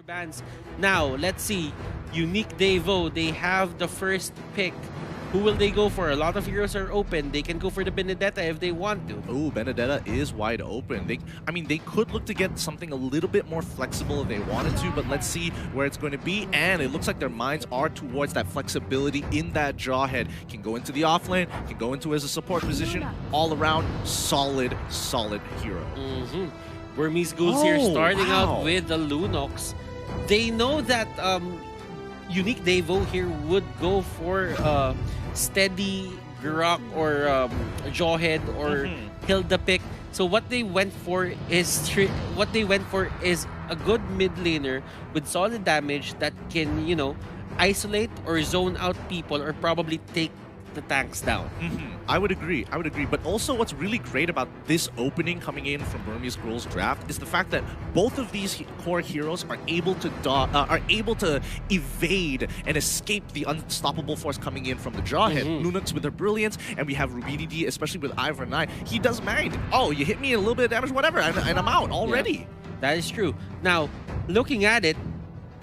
bands. Now, let's see. Unique Devu, they have the first pick. Who will they go for? A lot of heroes are open. They can go for the Benedetta if they want to. Ooh, Benedetta is wide open. I mean, they could look to get something a little bit more flexible if they wanted to, but let's see where it's going to be. And it looks like their minds are towards that flexibility in that Jawhead. Can go into the offlane, can go into as a support position. All around, solid hero. Burmese Ghouls here starting out with the Lunox. They know that Unique Devu here would go for steady Grok or Jawhead or Hilda pick. So what they went for is a good mid laner with solid damage that can, you know, isolate or zone out people or probably take the tanks down. I would agree. But also what's really great about this opening coming in from Burmese Ghouls draft is the fact that both of these core heroes are able to evade and escape the unstoppable force coming in from the Jawhead. Lunox with her brilliance, and we have RubyDD, especially with Ivor 9. He does mind. Oh, you hit me a little bit of damage, whatever, and I'm out already. Yeah, that is true. Now, looking at it,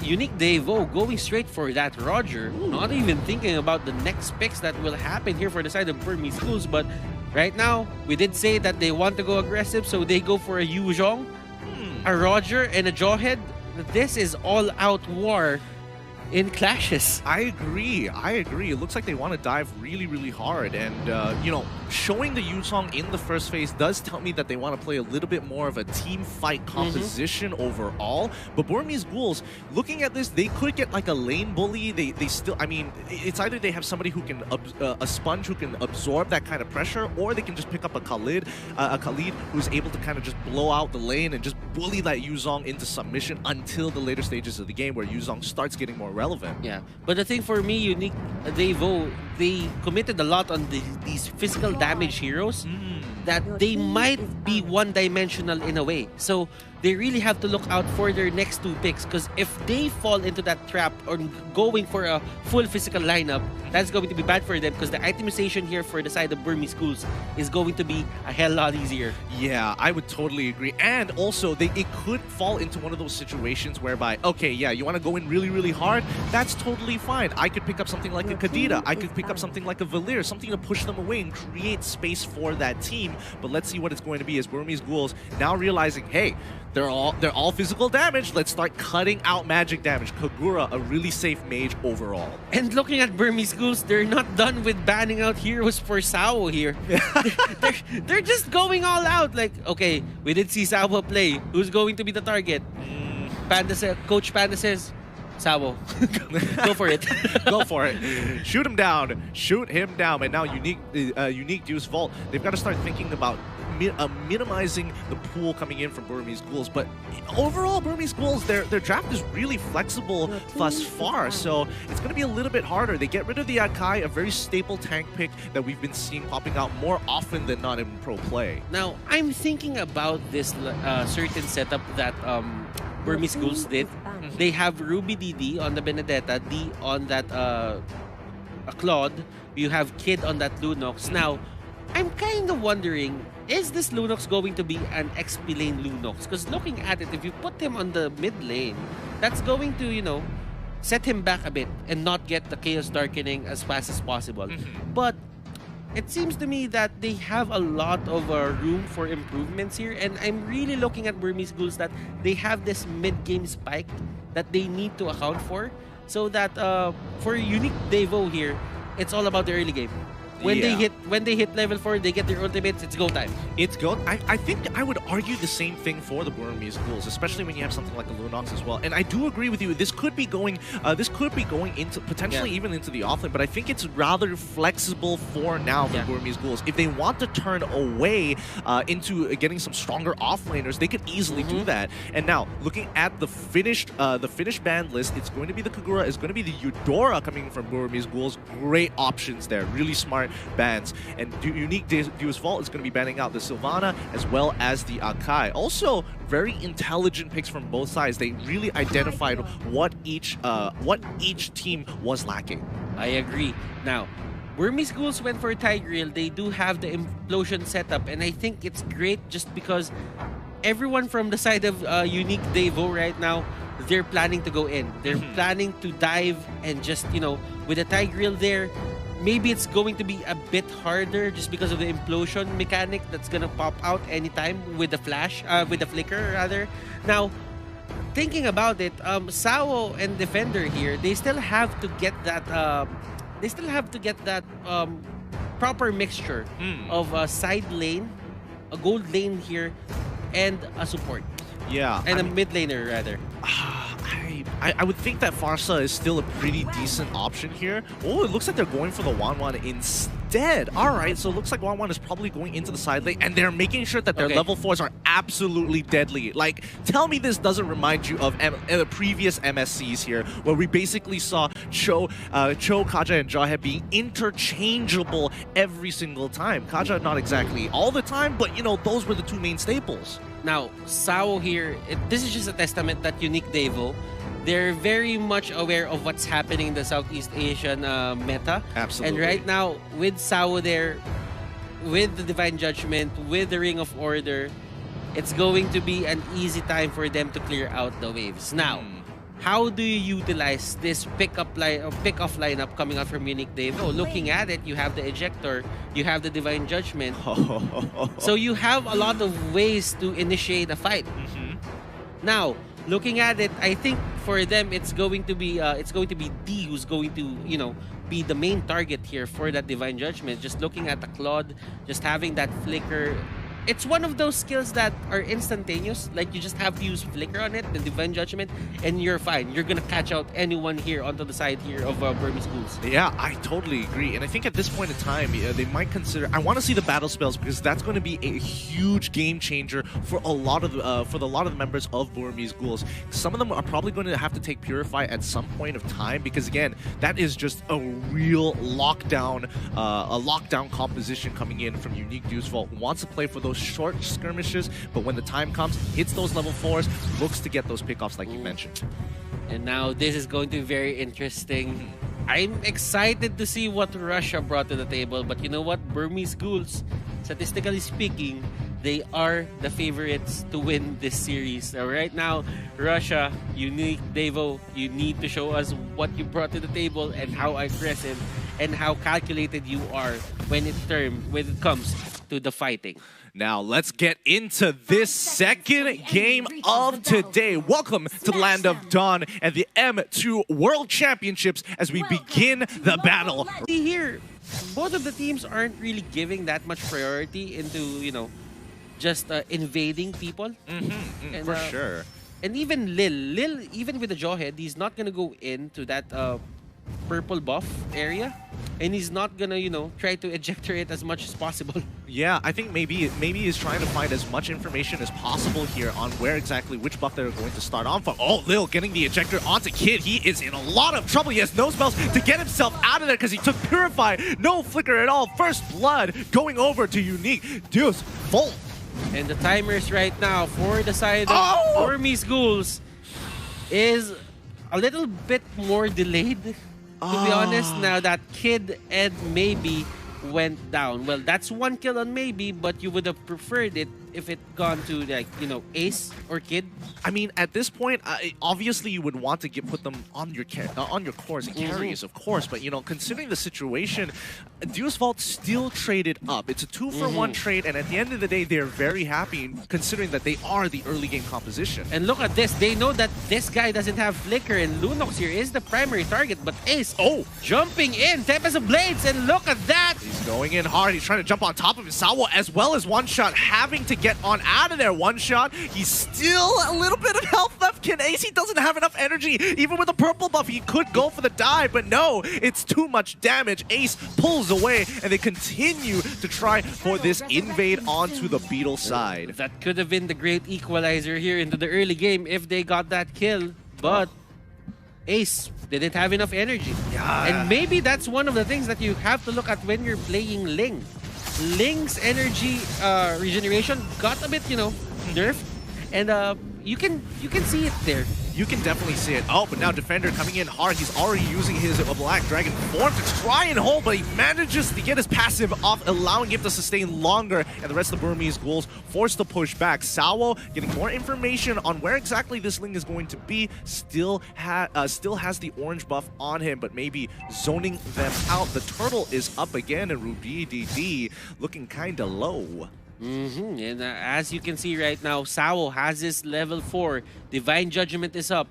Unique Devu going straight for that Roger, not even thinking about the next picks that will happen here for the side of Burmese Ghouls. But right now, we did say that they want to go aggressive, so they go for a Yuzhong, a Roger, and a Jawhead. This is all-out war in clashes. I agree. It looks like they want to dive really hard, and you know, showing the Yuzhong in the first phase does tell me that they want to play a little bit more of a team fight composition overall. But Burmese Ghouls, looking at this, they could get like a lane bully. They still, I mean, it's either they have somebody who can a sponge who can absorb that kind of pressure, or they can just pick up a Khalid who's able to kind of just blow out the lane and just bully that Yuzhong into submission until the later stages of the game where Yuzhong starts getting more relevant. Yeah, but the thing for me, Unique Devu, they committed a lot on these physical damage heroes that they might be one-dimensional in a way. So they really have to look out for their next two picks, because if they fall into that trap or going for a full physical lineup, that's going to be bad for them, because the itemization here for the side of Burmese Ghouls is going to be a hell lot easier. Yeah, I would totally agree. And also, it could fall into one of those situations whereby, okay, yeah, you want to go in really hard, that's totally fine. I could pick up something like a Kadita, I could pick up something like a Valir, something to push them away and create space for that team. But let's see what it's going to be as Burmese Ghouls now realizing, hey, they're all physical damage. Let's start cutting out magic damage. Kagura, a really safe mage overall. And looking at Burmese Ghouls, they're not done with banning out heroes for Sao here. they're just going all out. Like, okay, we did see Sao play. Who's going to be the target? Coach Panda says, Sao. Go for it. Go for it. Shoot him down. Shoot him down. And now Unique DEUS VULT, they've got to start thinking about minimizing the pool coming in from Burmese Ghouls. But overall, Burmese Ghouls, their draft is really flexible thus far, so it's going to be a little bit harder. They get rid of the Akai, a very staple tank pick that we've been seeing popping out more often than not in pro play. Now, I'm thinking about this certain setup that Burmese Ghouls did. They have RubyDD on the Benedetta, D on that Claude. You have Kid on that Lunox. Now, I'm kind of wondering, is this Lunox going to be an XP lane Lunox? Because looking at it, if you put him on the mid lane, that's going to, you know, set him back a bit and not get the Chaos Darkening as fast as possible. But it seems to me that they have a lot of room for improvements here, and I'm really looking at Burmese Ghouls that they have this mid-game spike that they need to account for, so that for Unique Devu here, it's all about the early game. When they hit level 4, they get their ultimates, it's go time. It's go. I think I would argue the same thing for the Burmese Ghouls, especially when you have something like a Lunox as well. And I do agree with you. This could be going into potentially even into the offlane, but I think it's rather flexible for now for Burmese Ghouls. If they want to turn away into getting some stronger offlaners, they could easily do that. And now looking at the finished band list, it's going to be the Kagura, it's going to be the Eudora coming from Burmese Ghouls. Great options there, really smart bans. And Unique DEUS VULT is going to be banning out the Sylvana as well as the Akai. Also, very intelligent picks from both sides. They really identified what each team was lacking. I agree. Now, Burmese Ghouls went for Tigreal. They do have the implosion setup, and I think it's great just because everyone from the side of Unique Devu right now, they're planning to go in. They're planning to dive and just, you know, with a Tigreal there, maybe it's going to be a bit harder just because of the implosion mechanic that's gonna pop out anytime with the flash, with the flicker rather. Now, thinking about it, Sao and Defender here, they still have to get that, proper mixture of a side lane, a gold lane here, and a support. Yeah. And a mid laner rather. I would think that Farsa is still a pretty decent option here. Oh, it looks like they're going for the Wanwan instead. All right, so it looks like Wanwan is probably going into the side lane, and they're making sure that their level 4s are absolutely deadly. Like, tell me this doesn't remind you of the previous MSCs here, where we basically saw Cho, Kaja, and Jahe being interchangeable every single time. Kaja not exactly all the time, but, you know, those were the two main staples. Now, Sao here, this is just a testament that Unique Devu, they're very much aware of what's happening in the Southeast Asian meta. Absolutely. And right now, with Sao there, with the Divine Judgment, with the Ring of Order, it's going to be an easy time for them to clear out the waves. Now, how do you utilize this pick-off lineup coming out from Unique Devu? Looking at it, you have the Ejector, you have the Divine Judgment. So you have a lot of ways to initiate a fight. Now, looking at it, I think for them it's going to be D who's going to, you know, be the main target here for that Divine Judgment. Just looking at the Claude, just having that flicker. It's one of those skills that are instantaneous. Like, you just have to use flicker on it, the Divine Judgment, and you're fine. You're gonna catch out anyone here onto the side here of Burmese Ghouls. Yeah, I totally agree. And I think at this point in time, they might consider. I want to see the battle spells, because that's going to be a huge game changer for a lot of the members of Burmese Ghouls. Some of them are probably going to have to take Purify at some point of time, because again, that is just a real lockdown, composition coming in from Unique DEUS VULT, who wants to play for those short skirmishes, but when the time comes, hits those level 4s, looks to get those pickoffs like you mentioned. And now this is going to be very interesting. I'm excited to see what Russia brought to the table, but you know what? Burmese Ghouls, statistically speaking, they are the favorites to win this series. So right now, Russia, Unique Devu, you need to show us what you brought to the table and how aggressive and how calculated you are when it comes to the fighting. Now, let's get into this second game of today. Welcome to the Land of Dawn and the M2 World Championships as we begin the battle. See here, both of the teams aren't really giving that much priority into, you know, just invading people. For sure. And even Lil, even with the Jawhead, he's not gonna go into that purple buff area, and he's not gonna, you know, try to ejector it as much as possible. Yeah, I think maybe he's trying to find as much information as possible here on where exactly which buff they're going to start on from. Oh, Lil getting the ejector onto Kid. He is in a lot of trouble. He has no spells to get himself out of there because he took Purify. No flicker at all. First blood going over to Unique DEUS VULT. And the timers right now for the side of Burmese Ghouls is a little bit more delayed. To be honest, now that Kid and Maybe went down. Well, that's one kill on Maybe, but you would have preferred it if it gone to, like, you know, Ace or Kid. I mean, at this point, obviously you would want to put them on your cores and carries, of course. But, you know, considering the situation, DEUS VULT still traded up. It's a 2-for-1 trade, and at the end of the day, they're very happy considering that they are the early game composition. And look at this. They know that this guy doesn't have flicker, and Lunox here is the primary target. But Ace, jumping in, Tempest of Blades, and look at that. He's going in hard. He's trying to jump on top of his Sawa as well as one shot, having to get on out of there. One shot. He's still a little bit of health left. Can Ace? He doesn't have enough energy. Even with the purple buff, he could go for the dive, but no, it's too much damage. Ace pulls away, and they continue to try for this invade onto the Beetle side. That could have been the great equalizer here into the early game if they got that kill, but Ace didn't have enough energy. Yeah. And maybe that's one of the things that you have to look at when you're playing Ling. Ling's energy regeneration got a bit, you know, nerfed, and you can see it there. You can definitely see it. Oh, but now Defender coming in hard. He's already using his Black Dragon form to try and hold, but he manages to get his passive off, allowing him to sustain longer, and the rest of the Burmese Ghouls forced to push back. Sawo getting more information on where exactly this Ling is going to be. Still has the orange buff on him, but maybe zoning them out. The turtle is up again, and Ruby DD looking kind of low. And as you can see right now, Sawo has his level 4. Divine Judgment is up.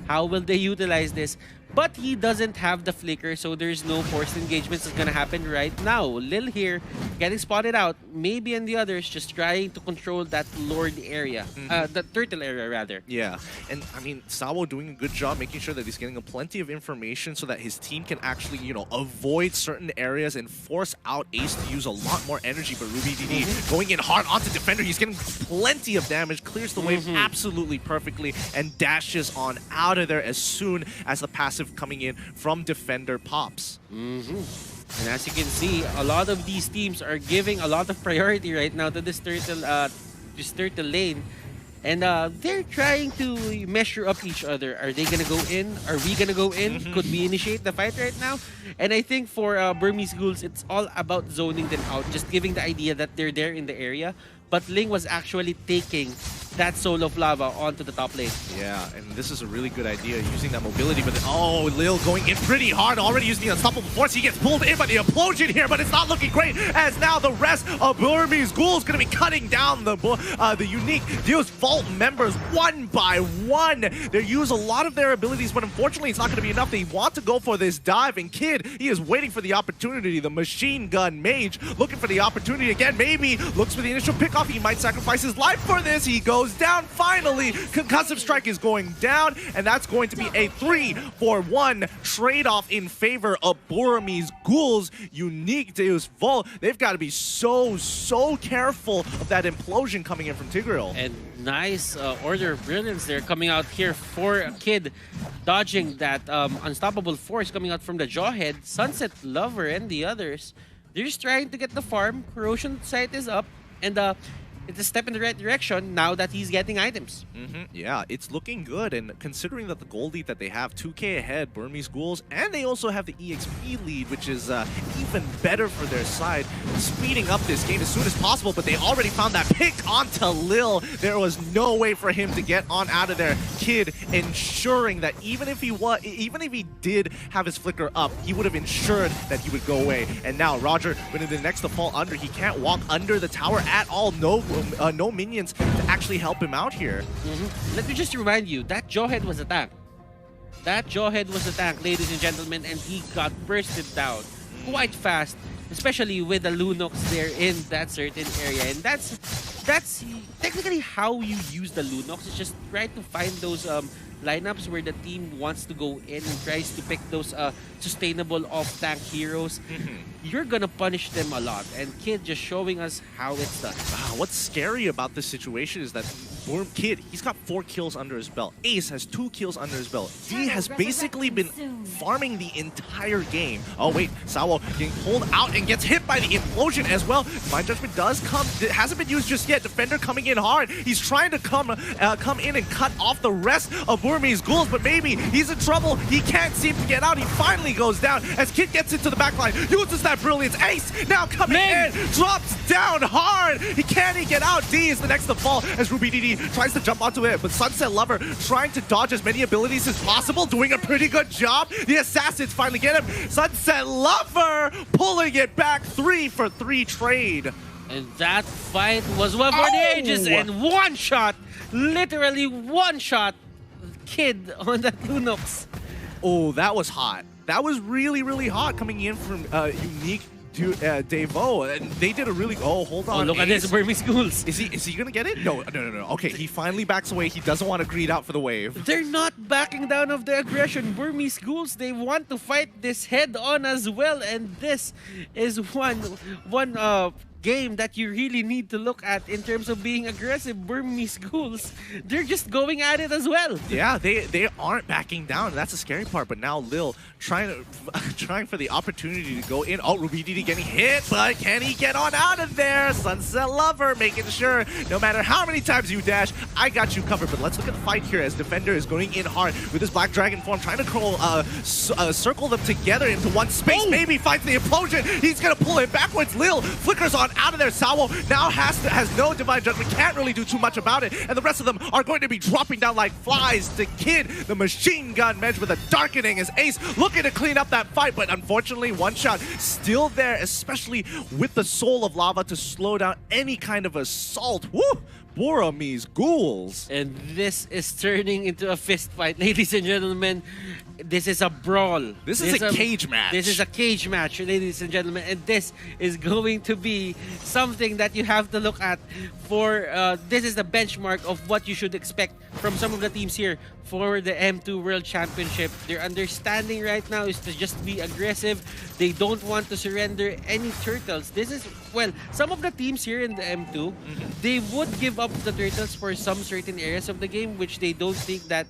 How will they utilize this? But he doesn't have the flicker, so there's no forced engagements that's gonna happen right now. Lil here getting spotted out. Maybe and the others just trying to control that Lord area. The turtle area rather. Yeah, and I mean, Sawo doing a good job making sure that he's getting plenty of information so that his team can actually, you know, avoid certain areas and force out Ace to use a lot more energy. But Ruby DD going in hard onto Defender. He's getting plenty of damage, clears the wave absolutely perfectly, and dashes on out of there as soon as the passive coming in from Defender pops. And as you can see, a lot of these teams are giving a lot of priority right now to this turtle lane. And they're trying to measure up each other. Are they gonna go in? Are we gonna go in? Could we initiate the fight right now? And I think for Burmese Ghouls, it's all about zoning them out, just giving the idea that they're there in the area. But Ling was actually taking that Soul of Lava onto the top lane. Yeah, and this is a really good idea, using that mobility, but then, oh, Lil going in pretty hard, already using the Unstoppable Force. He gets pulled in by the Implosion here, but it's not looking great, as now the rest of Burmese Ghouls going to be cutting down the unique DEUS VULT members one by one. They use a lot of their abilities, but unfortunately it's not going to be enough. They want to go for this dive, and Kid, he is waiting for the opportunity. The Machine Gun Mage looking for the opportunity again, maybe looks for the initial pickoff. He might sacrifice his life for this. He goes down finally. Concussive Strike is going down, and that's going to be a 3-for-1 trade-off in favor of Burmese Ghouls. Unique DEUS VULT. They've got to be so careful of that implosion coming in from Tigreal. And nice order of brilliance there coming out here for Kid, dodging that unstoppable force coming out from the Jawhead. Sunset Lover and the others, they're just trying to get the farm. Corrosion Sight is up, and it's a step in the right direction now that he's getting items. Yeah, it's looking good, and considering that the gold lead that they have, 2K ahead, Burmese Ghouls, and they also have the EXP lead, which is even better for their side, speeding up this game as soon as possible, but they already found that pick onto Lil. There was no way for him to get on out of there. Kid ensuring that even if he did have his flicker up, he would have ensured that he would go away. And now Roger, when the next to fall under, he can't walk under the tower at all. No minions to actually help him out here. Let me just remind you, that Jawhead was a tank. That Jawhead was a tank, ladies and gentlemen, and he got bursted down quite fast, especially with the Lunox there in that certain area. And that's technically how you use the Lunox. It's just try to find those lineups where the team wants to go in and tries to pick those sustainable off-tank heroes. You're gonna punish them a lot, and Kid just showing us how it's done. What's scary about this situation is that Kid, he's got 4 kills under his belt. Ace has 2 kills under his belt. D has basically been farming the entire game. Oh wait, Sawo getting pulled out and gets hit by the implosion as well. Mind Judgment does come. It hasn't been used just yet. Defender coming in hard. He's trying to come in and cut off the rest of Burmese Ghouls, but maybe he's in trouble. He can't seem to get out. He finally goes down as Kid gets into the backline. Uses that brilliance. Ace now coming in. Drops down hard. Can he get out? D is the next to fall as Ruby DD tries to jump onto it, but Sunset Lover trying to dodge as many abilities as possible, doing a pretty good job. The Assassins finally get him. Sunset Lover pulling it back. 3-for-3 trade. And that fight was one for the ages, and one shot, literally one shot, Kid on that Lunox. Oh, that was hot. That was really hot coming in from Unique to Devu, and they did a really. Oh, hold on. Oh, look at this, Burmese Ghouls. Is he gonna get it? No. Okay, he finally backs away. He doesn't want to greed out for the wave. They're not backing down of the aggression. Burmese Ghouls, they want to fight this head on as well, and this is one game that you really need to look at in terms of being aggressive. Burmese Ghouls, they're just going at it as well. Yeah, they aren't backing down. That's the scary part. But now Lil trying for the opportunity to go in. Oh, Rubididi getting hit, but can he get on out of there? Sunset Lover making sure no matter how many times you dash, I got you covered. But let's look at the fight here as Defender is going in hard with his Black Dragon form, trying to circle them together into one space. Maybe finds the implosion. He's gonna pull it backwards. Lil flickers on out of there. Sawo now has no Divine Judgment, can't really do too much about it, and the rest of them are going to be dropping down like flies. The Kid, the machine gun Medj with a darkening as Ace looking to clean up that fight, but unfortunately one shot still there, especially with the Soul of Lava to slow down any kind of assault. Woo! Burmese Ghouls. And this is turning into a fist fight, ladies and gentlemen. This is a brawl. This is a cage match. This is a cage match, ladies and gentlemen. And this is going to be something that you have to look at for, this is the benchmark of what you should expect from some of the teams here for the M2 World Championship. Their understanding right now is to just be aggressive. They don't want to surrender any turtles. This is, well, some of the teams here in the M2, they would give up the turtles for some certain areas of the game, which they don't think that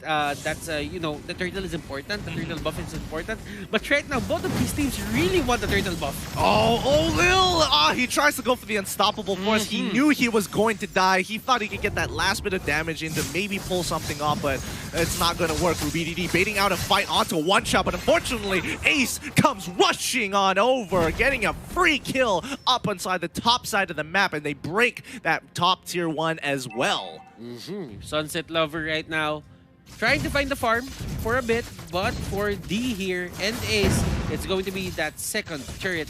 you know, the turtle is important, the turtle buff is important. But right now, both of these teams really want the turtle buff. Oh, Lil! He tries to go for the unstoppable force. He knew he was going to die. He thought he could get that last bit of damage in to maybe pull something off, but it's not going to work. Rubididi baiting out a fight onto one shot, but unfortunately, Ace comes rushing on over, getting a free kill up inside the top side of the map, and they break that top tier 1 as well. Sunset Lover right now trying to find the farm for a bit, but for D here and Ace, it's going to be that second turret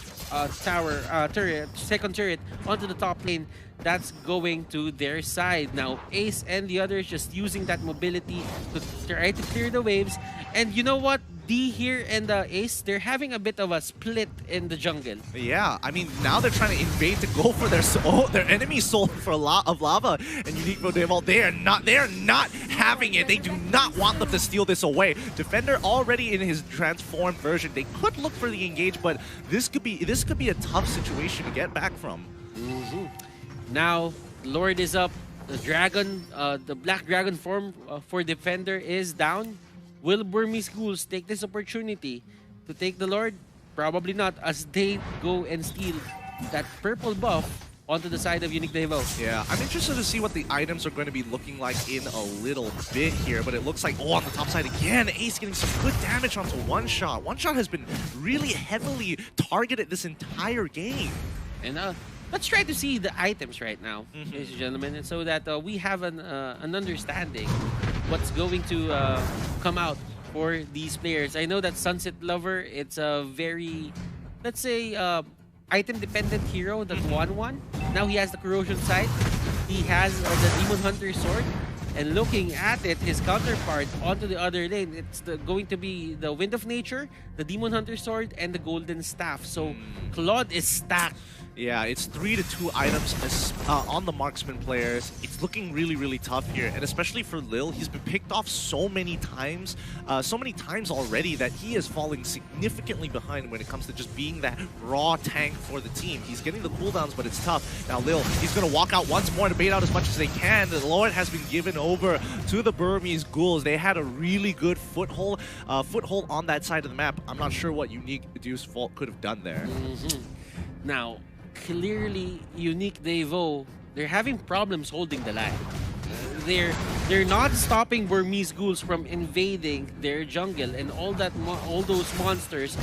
second turret onto the top lane. That's going to their side. Now Ace and the others just using that mobility to try to clear the waves. And you know what? D here and Ace, they're having a bit of a split in the jungle. Yeah, I mean, now they're trying to invade to go for their enemy soul for of lava. And Unique VULT, they are not having it. They do not want them to steal this away. Defender already in his transformed version. They could look for the engage, but this could be a tough situation to get back from. Now, Lord is up. The dragon, the Black Dragon form for Defender is down. Will Burmese Ghouls take this opportunity to take the Lord? Probably not, as they go and steal that purple buff onto the side of Unique Devu. Yeah, I'm interested to see what the items are going to be looking like in a little bit here, but it looks like, on the top side again, Ace getting some good damage onto One Shot. One Shot has been really heavily targeted this entire game. And let's try to see the items right now, ladies and gentlemen, and so that we have an understanding what's going to come out for these players. I know that Sunset Lover, it's a very, let's say, item-dependent hero that won one. Now he has the Corrosion Sight. He has the Demon Hunter Sword. And looking at it, his counterpart onto the other lane, it's going to be the Wind of Nature, the Demon Hunter Sword, and the Golden Staff. So Claude is stacked. Yeah, it's 3-2 items on the marksman players. It's looking really, really tough here, and especially for Lil, he's been picked off so many times already that he is falling significantly behind when it comes to just being that raw tank for the team. He's getting the cooldowns, but it's tough. Now Lil, he's going to walk out once more to bait out as much as they can. The Lord has been given over to the Burmese Ghouls. They had a really good foothold on that side of the map. I'm not sure what Unique DEUS VULT could have done there. Now, clearly, Unique Devu, they're having problems holding the line. They're not stopping Burmese Ghouls from invading their jungle, and all those monsters,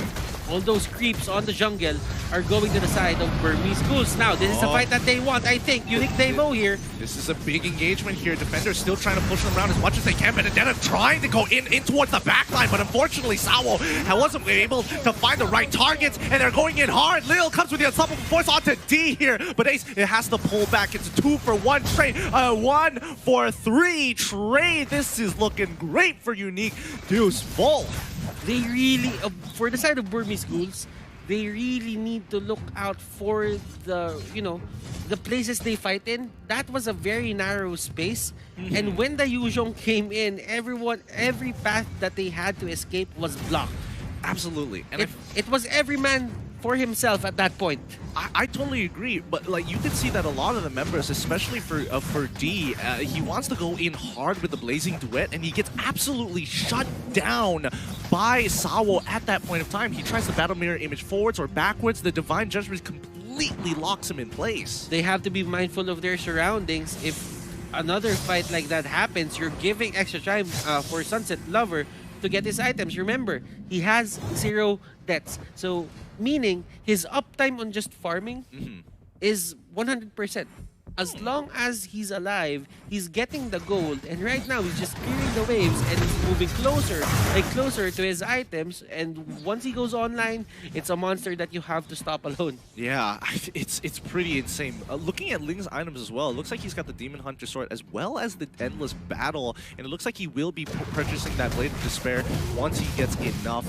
all those creeps on the jungle are going to the side of Burmese Ghouls. Now, this is a fight that they want, I think. Unique Devu here. This is a big engagement here. Defenders still trying to push them around as much as they can. Benedetta trying to go in towards the backline, but unfortunately, Sawo wasn't able to find the right targets, and they're going in hard. Lil comes with the unstoppable force onto D here, but Ace, it has to pull back. It's a 2-for-1 trade, 1-for-3 trade. This is looking great for Unique DEUS VULT. They really, for the side of Burmese Ghouls, they really need to look out for the, the places they fight in. That was a very narrow space. And when the Yuzhong came in, every path that they had to escape was blocked. Absolutely. And it was every man for himself at that point. I totally agree, but like you can see that a lot of the members, especially for D, he wants to go in hard with the Blazing Duet, and he gets absolutely shut down by Sawo at that point of time. He tries to battle mirror image forwards or backwards. The Divine Judgment completely locks him in place. They have to be mindful of their surroundings. If another fight like that happens, you're giving extra time for Sunset Lover to get his items. Remember, he has 0 deaths. So, meaning his uptime on just farming is 100%. As long as he's alive, he's getting the gold, and right now he's just clearing the waves and he's moving closer to his items, and once he goes online, it's a monster that you have to stop alone. Yeah, it's pretty insane. Looking at Ling's items as well, it looks like he's got the Demon Hunter sword as well as the Endless Battle, and it looks like he will be purchasing that Blade of Despair once he gets enough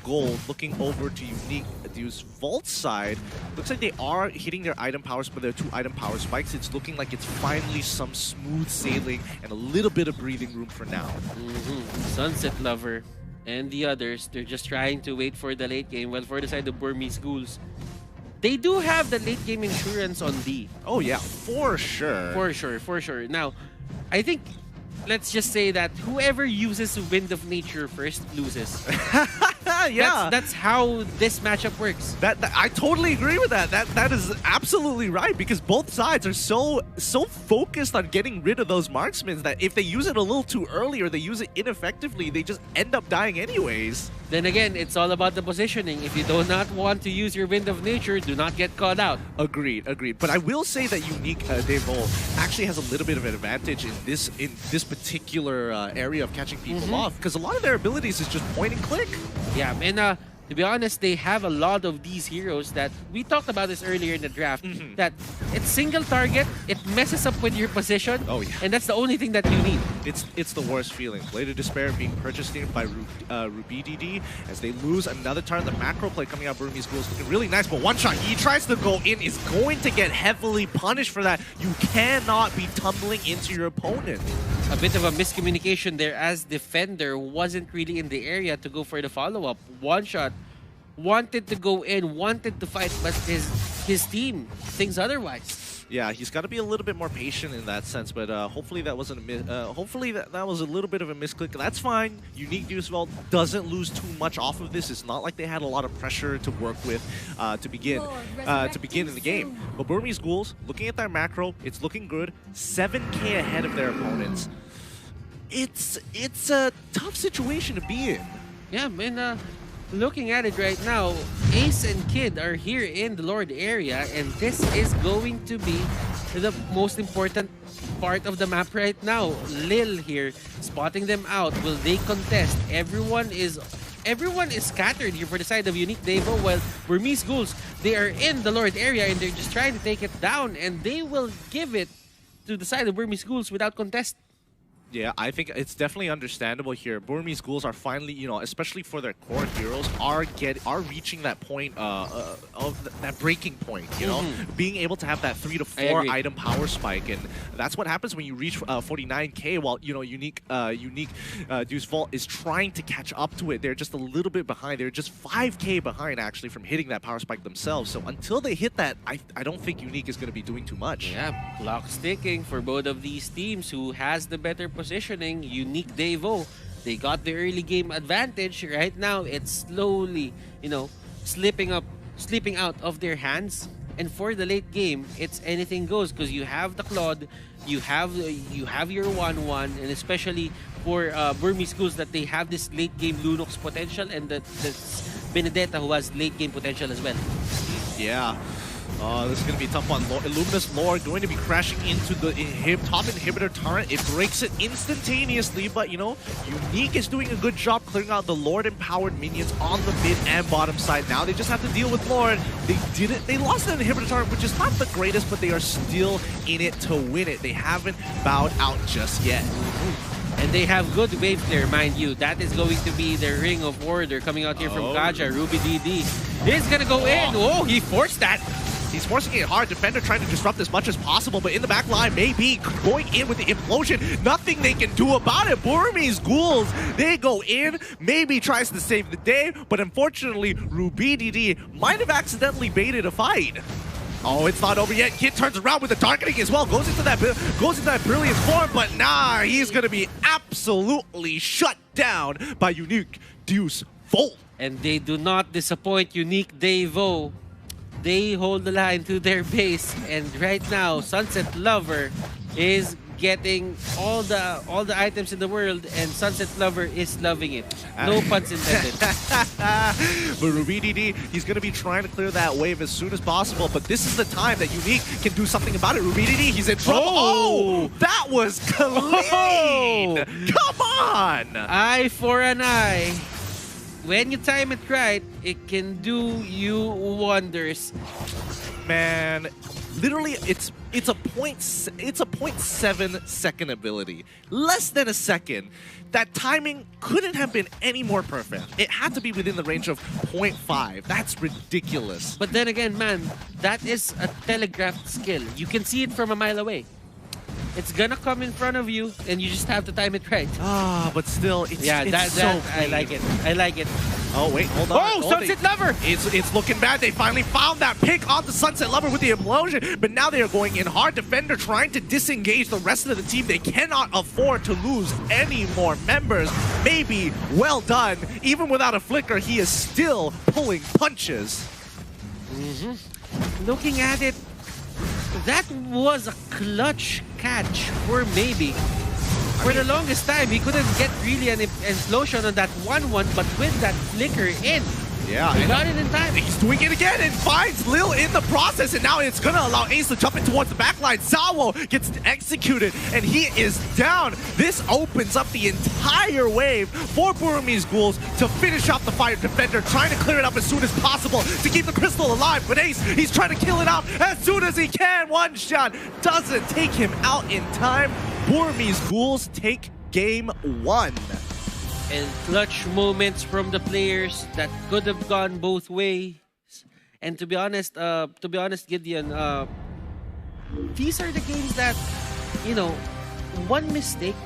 gold. Looking over to Unique DEUS VULT side, looks like they are hitting their item powers, but their 2 item power spikes. It's looking like it's finally some smooth sailing and a little bit of breathing room for now. Sunset Lover and the others, they're just trying to wait for the late game. Well, for the side of Burmese Ghouls, they do have the late game insurance on D. Oh yeah, for sure. For sure. Now, I think, let's just say that whoever uses Wind of Nature first loses. Yeah, that's how this matchup works. That I totally agree with that. That is absolutely right, because both sides are so focused on getting rid of those marksmen that if they use it a little too early or they use it ineffectively, they just end up dying anyways. Then again, it's all about the positioning. If you do not want to use your Wind of Nature, do not get caught out. Agreed. But I will say that Unique Devu actually has a little bit of an advantage in this particular area of catching people off, because a lot of their abilities is just point and click. Yeah, and to be honest, they have a lot of these heroes that we talked about this earlier in the draft. That it's single target, it messes up with your position. Oh yeah, and that's the only thing that you need. It's the worst feeling. Blade of Despair being purchased here by RubyDD as they lose another turn. The macro play coming out, Burmese Ghouls looking really nice, but one shot he tries to go in is going to get heavily punished for that. You cannot be tumbling into your opponent. A bit of a miscommunication there, as Defender wasn't really in the area to go for the follow-up. One shot wanted to go in, wanted to fight, but his team thinks otherwise. Yeah, he's got to be a little bit more patient in that sense, but hopefully that wasn't hopefully that was a little bit of a misclick. That's fine. Unique DEUS VULT doesn't lose too much off of this. It's not like they had a lot of pressure to work with to begin in the game. But Burmese Ghouls, looking at their macro, it's looking good. 7K ahead of their opponents. It's a tough situation to be in. Yeah, man. Looking at it right now, Ace and Kid are here in the Lord area, and this is going to be the most important part of the map right now. Lil here, spotting them out. Will they contest? Everyone is scattered here for the side of Unique Devu, while Burmese Ghouls, they are in the Lord area and they're just trying to take it down, and they will give it to the side of Burmese Ghouls without contest. Yeah, I think it's definitely understandable here. Burmese Ghouls are finally, you know, especially for their core heroes, are reaching that point of that breaking point. You know, being able to have that 3 to 4 item power spike, and that's what happens when you reach 49K. While you know, Unique DEUS VULT is trying to catch up to it. They're just a little bit behind. They're just 5K behind actually from hitting that power spike themselves. So until they hit that, I don't think Unique is going to be doing too much. Yeah, clock's ticking for both of these teams. Who has the better positioning? Unique Devu, they got the early game advantage. Right now, it's slowly, you know, slipping out of their hands. And for the late game, it's anything goes, because you have the Claude, you have your 1-1, and especially for Burmese Ghouls, that they have this late game Lunox potential, and that's Benedetta, who has late game potential as well. Yeah. This is going to be tough on Illuminous Lord, going to be crashing into the top inhibitor turret. It breaks it instantaneously, but you know, Unique is doing a good job clearing out the Lord-empowered minions on the mid and bottom side. Now they just have to deal with Lord. They lost the inhibitor turret, which is not the greatest, but they are still in it to win it. They haven't bowed out just yet. And they have good wave clear, mind you. That is going to be their Ring of Order coming out here from Kaja. RubyDD is going to go in. Oh, he forced that. He's forcing it hard. Defender trying to disrupt as much as possible, but in the back line, maybe going in with the implosion. Nothing they can do about it. Burmese Ghouls, they go in, maybe tries to save the day, but unfortunately, RRQ might have accidentally baited a fight. Oh, it's not over yet. Kid turns around with the targeting as well. Goes into that brilliant form, but nah, he's gonna be absolutely shut down by Unique DEUS VULT. And they do not disappoint Unique Devu. They hold the line to their base, and right now, Sunset Lover is getting all the items in the world, and Sunset Lover is loving it. No puns intended. But RRQ, he's going to be trying to clear that wave as soon as possible, but this is the time that Unique can do something about it. RRQ, he's in trouble. Oh, that was clean. Oh. Come on. Eye for an eye. When you time it right, it can do you wonders. Man, literally, it's a 0.7 second ability, less than a second. That timing couldn't have been any more perfect. It had to be within the range of 0.5. That's ridiculous. But then again, man, that is a telegraphed skill. You can see it from a mile away. It's gonna come in front of you, and you just have to time it right. Ah, but still, it's so clean. I like it. I like it. Oh, wait, hold on. Oh, Sunset Lover! It's looking bad. They finally found that pick on the Sunset Lover with the implosion, but now they are going in hard. Defender trying to disengage the rest of the team. They cannot afford to lose any more members. Maybe well done. Even without a flicker, he is still pulling punches. Looking at it, that was a clutch catch for Maybe. For the longest time, he couldn't get really an explosion on that 1-1, but with that flicker in, yeah, he got it in time. He's doing it again and finds Lil in the process, and now it's going to allow Ace to jump in towards the backline. Zawo gets executed, and he is down. This opens up the entire wave for Burmese Ghouls to finish off the fight. Defender trying to clear it up as soon as possible to keep the crystal alive, but Ace, he's trying to kill it out as soon as he can. One shot doesn't take him out in time. Burmese Ghouls take game 1. And clutch moments from the players that could have gone both ways. And to be honest, Gideon, these are the games that, you know, one mistake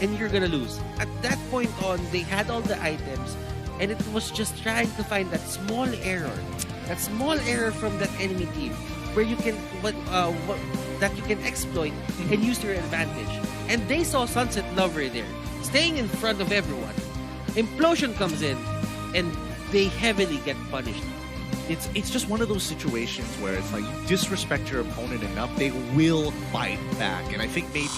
and you're gonna lose. At that point on, they had all the items, and it was just trying to find that small error from that enemy team where you can that you can exploit and use to your advantage. And they saw Sunset Lover there, staying in front of everyone. Implosion comes in, and they heavily get punished. It's just one of those situations where it's like, you disrespect your opponent enough, they will fight back. And I think maybe